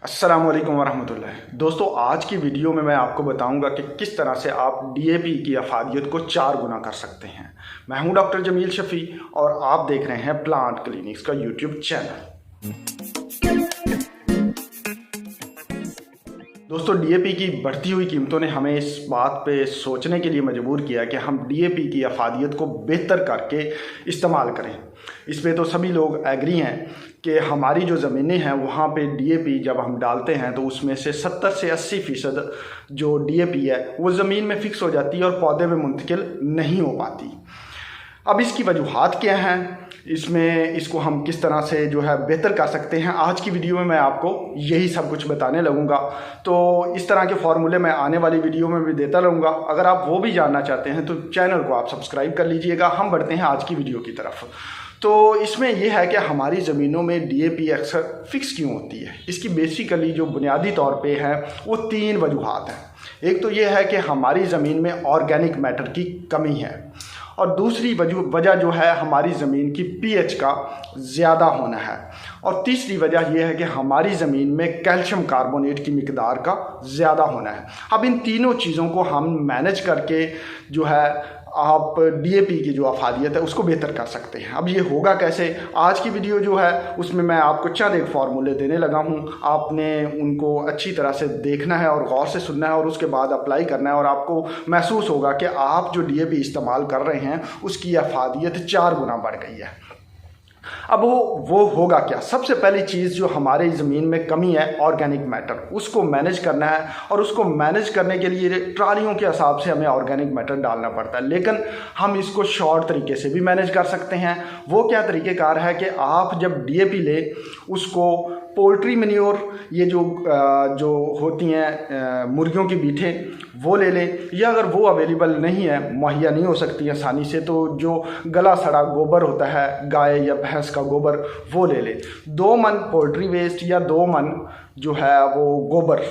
अस्सलामुअलैकुम वरहमतुल्लाह। दोस्तों, आज की वीडियो में मैं आपको बताऊंगा कि किस तरह से आप डीएपी की अफादियत को 4 गुना कर सकते हैं। मैं हूं डॉक्टर जमील शफी और आप देख रहे हैं प्लांट क्लिनिक्स का यूट्यूब चैनल। दोस्तों, डीएपी की बढ़ती हुई कीमतों ने हमें इस बात पे सोचने के लिए मजबूर किया कि हम डीएपी की अफादियत को बेहतर करके इस्तेमाल करें। इस पे तो सभी लोग एग्री हैं कि हमारी जो ज़मीनें हैं वहाँ पे डीएपी जब हम डालते हैं तो उसमें से 70 से 80% जो डीएपी है वो ज़मीन में फिक्स हो जाती है और पौधे में मुंतकिल नहीं हो पाती। अब इसकी वजूहात क्या हैं, इसको हम किस तरह से जो है बेहतर कर सकते हैं, आज की वीडियो में मैं आपको यही सब कुछ बताने लगूंगा। तो इस तरह के फॉर्मूले मैं आने वाली वीडियो में भी देता रहूँगा। अगर आप वो भी जानना चाहते हैं तो चैनल को आप सब्सक्राइब कर लीजिएगा। हम बढ़ते हैं आज की वीडियो की तरफ। तो इसमें यह है कि हमारी ज़मीनों में डीएपी अक्सर फिक्स क्यों होती है। इसकी बेसिकली जो बुनियादी तौर पे है वो 3 वजूहात हैं। एक तो ये है कि हमारी ज़मीन में ऑर्गेनिक मैटर की कमी है, और दूसरी वजह जो है हमारी ज़मीन की पीएच का ज़्यादा होना है, और तीसरी वजह यह है कि हमारी ज़मीन में कैल्शियम कार्बोनेट की मिकदार का ज़्यादा होना है। अब इन तीनों चीज़ों को हम मैनेज करके जो है आप डीएपी की जो अफादियत है उसको बेहतर कर सकते हैं। अब ये होगा कैसे, आज की वीडियो जो है उसमें मैं आपको चंद एक फार्मूले देने लगा हूँ। आपने उनको अच्छी तरह से देखना है और गौर से सुनना है और उसके बाद अप्लाई करना है, और आपको महसूस होगा कि आप जो डीएपी इस्तेमाल कर रहे हैं उसकी अफादियत 4 गुना बढ़ गई है। अब वो होगा क्या। सबसे पहली चीज़ जो हमारी ज़मीन में कमी है ऑर्गेनिक मैटर, उसको मैनेज करना है, और उसको मैनेज करने के लिए ट्रालियों के हिसाब से हमें ऑर्गेनिक मैटर डालना पड़ता है। लेकिन हम इसको शॉर्ट तरीके से भी मैनेज कर सकते हैं। वो क्या तरीक़ेकार है कि आप जब डीएपी ले उसको पोल्ट्री मैन्योर, ये जो होती हैं मुर्गियों की बीठें, वो ले लें, या अगर वो अवेलेबल नहीं है, मुहैया नहीं हो सकती आसानी से, तो जो गला सड़ा गोबर होता है गाय या भैंस का गोबर, वो ले लें। 2 मन पोल्ट्री वेस्ट या 2 मन जो है वो गोबर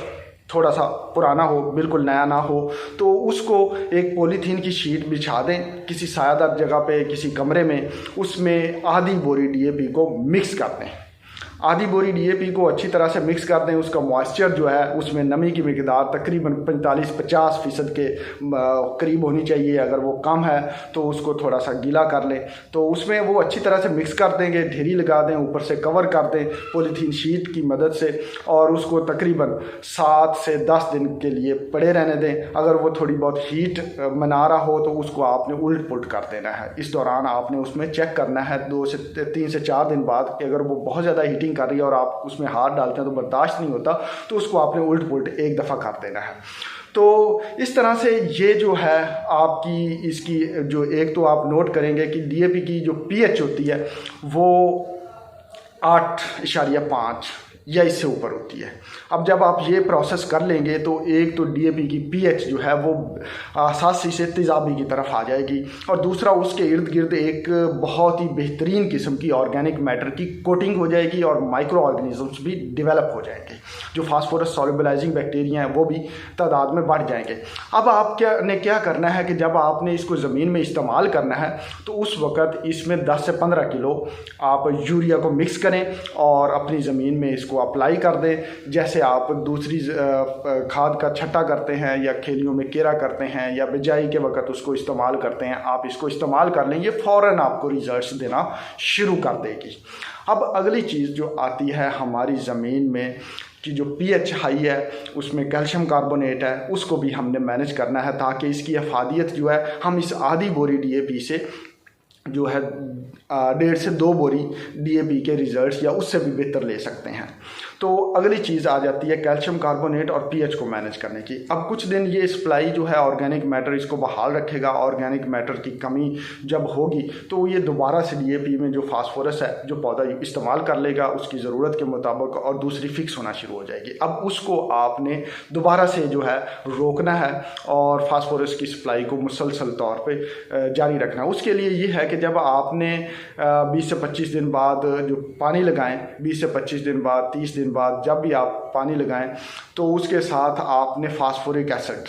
थोड़ा सा पुराना हो, बिल्कुल नया ना हो, तो उसको एक पॉलीथीन की शीट बिछा दें किसी सायादार जगह पे, किसी कमरे में। उसमें आधी बोरी डीएपी को मिक्स कर दें। आधी बोरी डीएपी को अच्छी तरह से मिक्स कर दें। उसका मॉइस्चर जो है, उसमें नमी की मिकदार तकरीबन 45-50% के करीब होनी चाहिए। अगर वो कम है तो उसको थोड़ा सा गीला कर लें। तो उसमें वो अच्छी तरह से मिक्स कर देंगे, ढेरी लगा दें, ऊपर से कवर कर दें पॉलीथीन शीट की मदद से, और उसको तकरीबन 7 से 10 दिन के लिए पड़े रहने दें। अगर वो थोड़ी बहुत हीट मना रहा हो तो उसको आपने उल्ट पुल्ट कर देना है। इस दौरान आपने उसमें चेक करना है 3 से 4 दिन बाद कि अगर वो बहुत ज़्यादा हीटिंग कर रही है और आप उसमें हाथ डालते हैं तो बर्दाश्त नहीं होता, तो उसको आपने उल्ट पुल्ट एक दफ़ा कर देना है। तो इस तरह से ये जो है आपकी इसकी जो, एक तो आप नोट करेंगे कि डीएपी की जो पीएच होती है वो 8.5 या इससे ऊपर होती है। अब जब आप ये प्रोसेस कर लेंगे तो एक तो डीएपी की पीएच जो है वो सासी से तेज़ाबी की तरफ आ जाएगी, और दूसरा उसके इर्द गिर्द एक बहुत ही बेहतरीन किस्म की ऑर्गेनिक मैटर की कोटिंग हो जाएगी, और माइक्रो ऑर्गेनिजम्स भी डेवलप हो जाएंगे। जो फास्फोरस सॉल्युबलाइजिंग बैक्टीरिया हैं वो भी तादाद में बढ़ जाएंगे। अब आप क्या करना है कि जब आपने इसको ज़मीन में इस्तेमाल करना है तो उस वक़्त इसमें 10 से 15 किलो आप यूरिया को मिक्स करें और अपनी ज़मीन में इसको अप्लाई कर दें। जैसे आप दूसरी खाद का छट्टा करते हैं या खेलियों में केरा करते हैं या बिजाई के वक्त उसको इस्तेमाल करते हैं, आप इसको इस्तेमाल कर लें। ये फ़ौरन आपको रिजल्ट्स देना शुरू कर देगी। अब अगली चीज़ जो आती है हमारी ज़मीन में कि जो पीएच हाई है, उसमें कैल्शियम कार्बोनेट है, उसको भी हमने मैनेज करना है ताकि इसकी अफादियत जो है हम इस आधी बोरी डीएपी से जो है 1.5 से 2 बोरी डीएपी के रिजल्ट्स या उससे भी बेहतर ले सकते हैं। तो अगली चीज़ आ जाती है कैल्शियम कार्बोनेट और पीएच को मैनेज करने की। अब कुछ दिन ये सप्लाई जो है ऑर्गेनिक मैटर इसको बहाल रखेगा। ऑर्गेनिक मैटर की कमी जब होगी तो ये दोबारा से डीएपी में जो फास्फोरस है जो पौधा इस्तेमाल कर लेगा उसकी ज़रूरत के मुताबिक, और दूसरी फिक्स होना शुरू हो जाएगी। अब उसको आपने दोबारा से जो है रोकना है और फास्फोरस की सप्लाई को मुसलसल तौर पर जारी रखना है। उसके लिए ये है कि जब आपने 20 से 25 दिन बाद जो पानी लगाएं, 20 से 25 दिन बाद, 30 दिन बाद जब भी आप पानी लगाएं, तो उसके साथ आपने फास्फोरिक एसिड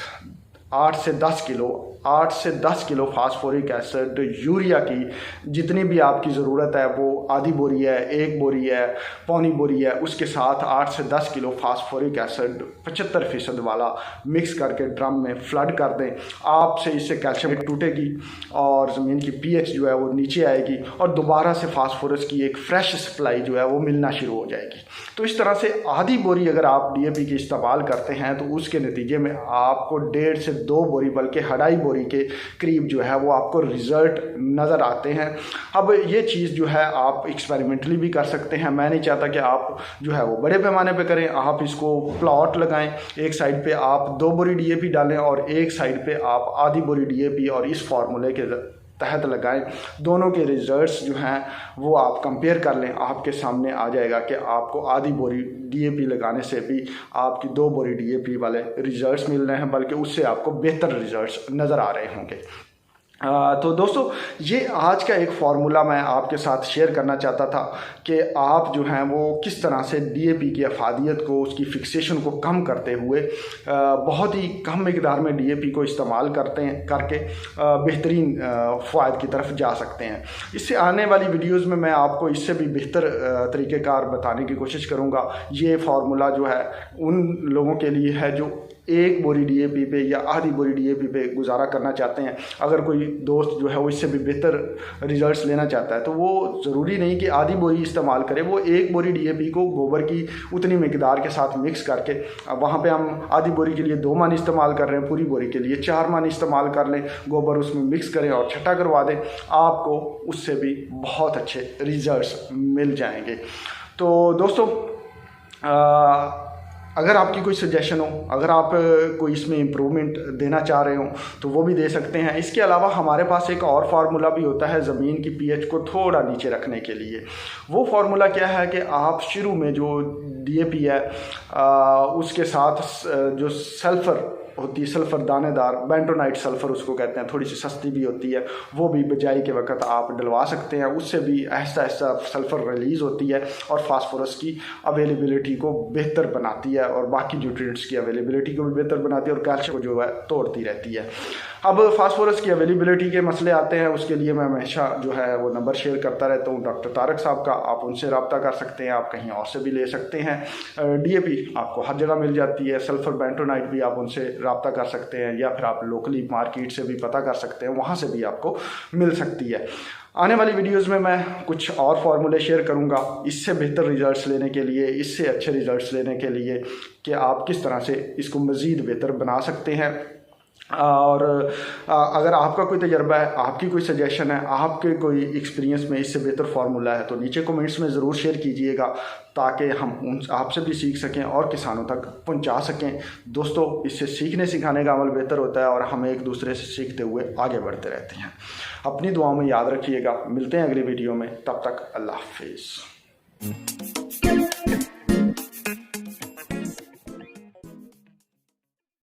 8 से 10 किलो 8 से 10 किलो फास्फोरिक एसिड, यूरिया की जितनी भी आपकी ज़रूरत है वो आधी बोरी है, 1 बोरी है, पौनी बोरी है, उसके साथ 8 से 10 किलो फास्फोरिक एसिड 75% वाला मिक्स करके ड्रम में फ्लड कर दें। आपसे इससे कैल्शियम टूटेगी और ज़मीन की पीएच जो है वो नीचे आएगी और दोबारा से फास्फोरस की एक फ्रेश सप्लाई जो है वो मिलना शुरू हो जाएगी। तो इस तरह से आधी बोरी अगर आप डीएपी की इस्तेमाल करते हैं तो उसके नतीजे में आपको 1.5 से 2 बोरी बल्कि 2.5 बोरी के करीब जो है वो आपको रिज़ल्ट नज़र आते हैं। अब ये चीज़ जो है आप एक्सपेरिमेंटली भी कर सकते हैं। मैं नहीं चाहता कि आप जो है वो बड़े पैमाने पे करें। आप इसको प्लॉट लगाएं, एक साइड पे आप 2 बोरी डीएपी डालें और एक साइड पे आप आधी बोरी डीएपी और इस फार्मूले के तहत लगाएं। दोनों के रिजल्ट्स जो हैं वो आप कंपेयर कर लें, आपके सामने आ जाएगा कि आपको आधी बोरी डीएपी लगाने से भी आपकी 2 बोरी डीएपी वाले रिजल्ट्स मिल रहे हैं, बल्कि उससे आपको बेहतर रिजल्ट्स नज़र आ रहे होंगे। तो दोस्तों ये आज का एक फार्मूला मैं आपके साथ शेयर करना चाहता था कि आप जो हैं वो किस तरह से डीएपी की अफादियत को, उसकी फिक्सेशन को कम करते हुए बहुत ही कम मिकदार में डीएपी को इस्तेमाल करके बेहतरीन फ़वाद की तरफ जा सकते हैं। इससे आने वाली वीडियोज़ में मैं आपको इससे भी बेहतर तरीक़ेकार बताने की कोशिश करूँगा। ये फार्मूला जो है उन लोगों के लिए है जो 1 बोरी डीएपी पे या आधी बोरी डीएपी पे गुजारा करना चाहते हैं। अगर कोई दोस्त जो है वो इससे भी बेहतर रिजल्ट्स लेना चाहता है तो वो ज़रूरी नहीं कि आधी बोरी इस्तेमाल करे, वो 1 बोरी डीएपी को गोबर की उतनी मिकदार के साथ मिक्स करके, वहाँ पे हम आधी बोरी के लिए 2 मन इस्तेमाल कर रहे हैं, पूरी बोरी के लिए 4 मन इस्तेमाल कर लें, गोबर उसमें मिक्स करें और छटा करवा दें, आपको उससे भी बहुत अच्छे रिजल्ट्स मिल जाएंगे। तो दोस्तों अगर आपकी कोई सजेशन हो, अगर आप कोई इसमें इम्प्रूवमेंट देना चाह रहे हो तो वो भी दे सकते हैं। इसके अलावा हमारे पास एक और फार्मूला भी होता है ज़मीन की पीएच को थोड़ा नीचे रखने के लिए। वो फार्मूला क्या है कि आप शुरू में जो डीएपी है उसके साथ जो सल्फ़र होती है, सल्फ़र दानेदार, बेंटोनाइट सल्फ़र उसको कहते हैं, थोड़ी सी सस्ती भी होती है, वो भी बिजाई के वक्त आप डलवा सकते हैं। उससे भी आहिस्ता आहिस्ता सल्फ़र रिलीज़ होती है और फास्फोरस की अवेलेबिलिटी को बेहतर बनाती है और बाकी न्यूट्रिएंट्स की अवेलेबिलिटी को भी बेहतर बनाती है और कैल्शियम को जो है तोड़ती रहती है। अब फास्फोरस की अवेलेबिलिटी के मसले आते हैं, उसके लिए मैं हमेशा जो है वो नंबर शेयर करता रहता हूँ डॉक्टर तारक साहब का, आप उनसे रब्ता कर सकते हैं, आप कहीं और से भी ले सकते हैं। डीएपी आपको हर जगह मिल जाती है, सल्फ़र बेंटोनाइट भी आप उनसे रब्ता कर सकते हैं या फिर आप लोकली मार्केट से भी पता कर सकते हैं, वहाँ से भी आपको मिल सकती है। आने वाली वीडियोज़ में मैं कुछ और फार्मूले शेयर करूँगा इससे बेहतर रिजल्ट्स लेने के लिए, इससे अच्छे रिजल्ट्स लेने के लिए कि आप किस तरह से इसको मज़ीद बेहतर बना सकते हैं। और अगर आपका कोई तजर्बा है, आपकी कोई सजेशन है, आपके कोई एक्सपीरियंस में इससे बेहतर फार्मूला है तो नीचे कमेंट्स में ज़रूर शेयर कीजिएगा ताकि हम आपसे भी सीख सकें और किसानों तक पहुंचा सकें। दोस्तों इससे सीखने सिखाने का अमल बेहतर होता है और हम एक दूसरे से सीखते हुए आगे बढ़ते रहते हैं। अपनी दुआओं में याद रखिएगा। मिलते हैं अगली वीडियो में, तब तक अल्लाह हाफिज़।